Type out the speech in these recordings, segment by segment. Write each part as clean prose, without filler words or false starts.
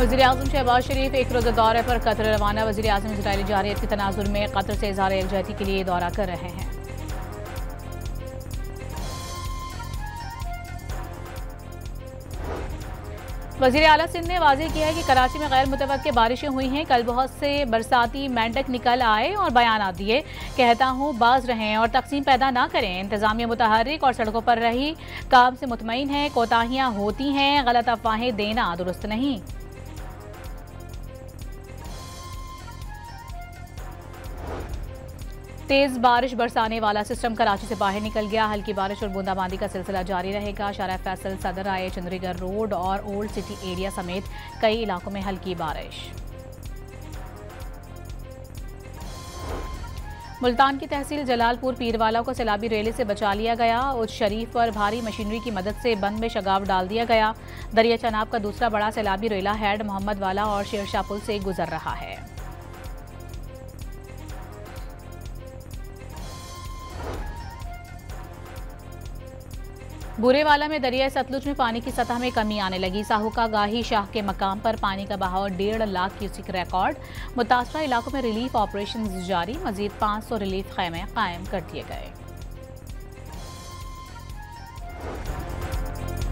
वज़ीर-ए-आज़म शहबाज शरीफ एक रोज़ा दौरे पर कतर रवाना। वज़ीर-ए-आज़म इजरायली जारहियत के तनाजुर में कतर से इज़हार यकजहती के लिए दौरा कर रहे हैं। वज़ीर आला सिंध ने वाज़ेह किया है कि कराची में गैर मुतवक्के बारिशें हुई हैं। कल बहुत से बरसाती मेंढक निकल आए और बयान दिए। कहता हूँ बाज रहें और तकसीम पैदा ना करें। इंतज़ामिया मुतहर्रिक और सड़कों पर रही काम से मुतमईन है। कोताहियाँ होती हैं, गलत अफवाहें देना दुरुस्त नहीं। तेज बारिश बरसाने वाला सिस्टम कराची से बाहर निकल गया। हल्की बारिश और बूंदाबांदी का सिलसिला जारी रहेगा। शारा फैसल, सदर आए, चंद्रीगढ़ रोड और ओल्ड सिटी एरिया समेत कई इलाकों में हल्की बारिश। मुल्तान की तहसील जलालपुर पीरवाला को सैलाबी रेले से बचा लिया गया। उस शरीफ पर भारी मशीनरी की मदद से बंद में शगाव डाल दिया गया। दरिया चनाब का दूसरा बड़ा सैलाबी रेला हेड मोहम्मद वाला और शेरशाह पुल से गुजर रहा है। बुरेवाला में दरिया सतलुज में पानी की सतह में कमी आने लगी। साहुका गाही शाह के मकाम पर पानी का बहाव 1.5 लाख क्यूसिक रिकॉर्ड। मुतासरा इलाकों में रिलीफ ऑपरेशन जारी। मजीद 500 रिलीफ खैमे कायम कर दिए गए।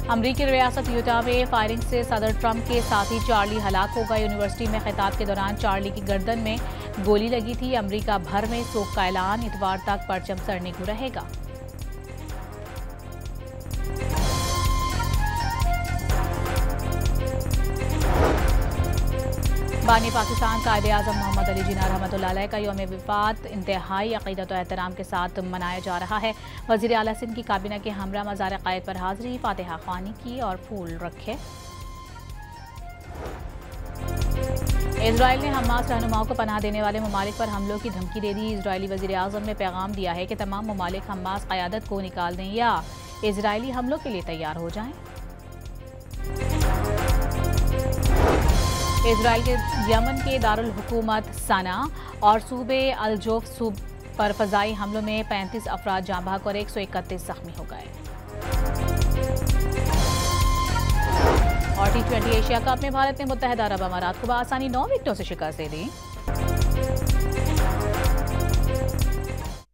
अमरीकी रियासत यूटा में फायरिंग से सदर ट्रंप के साथी चार्ली हलाक हो गए। यूनिवर्सिटी में खिताब के दौरान चार्ली की गर्दन में गोली लगी थी। अमरीका भर में सोग का ऐलान। इतवार तक परचम सरनिगू रहेगा। बानी पाकिस्तान कायदे-ए-आज़म मोहम्मद अली जिन्ना रहमतुल्लाह अलैह का यौम वफ़ात इंतहाई अक़ीदत और एहतराम के साथ मनाया जा रहा है। वज़ीर आला सिंध की काबीना के हमरा मज़ार क़ायद पर हाज़री, फ़ातिहा ख़्वानी की और फूल रखे। इजराइल ने हमास रहनुमाओं को पनाह देने वाले ममालिक पर हमलों की धमकी दे दी। इजरायली वज़ीर-ए-आज़म ने पैगाम दिया है कि तमाम ममालिक हमास क़यादत को निकाल दें या इजरायली हमलों के लिए तैयार हो जाएं। इजराइल के यमन के दारुल हुकूमत सना और सूबे अल-जोफ पर फ़ज़ाई हमलों में 35 अफराद जाँ बहक और 131 ज़ख्मी हो गए। और T20 एशिया कप में भारत ने मुत्तहदा अरब अमारात को बआसानी 9 विकेटों से शिकस्त दे दी।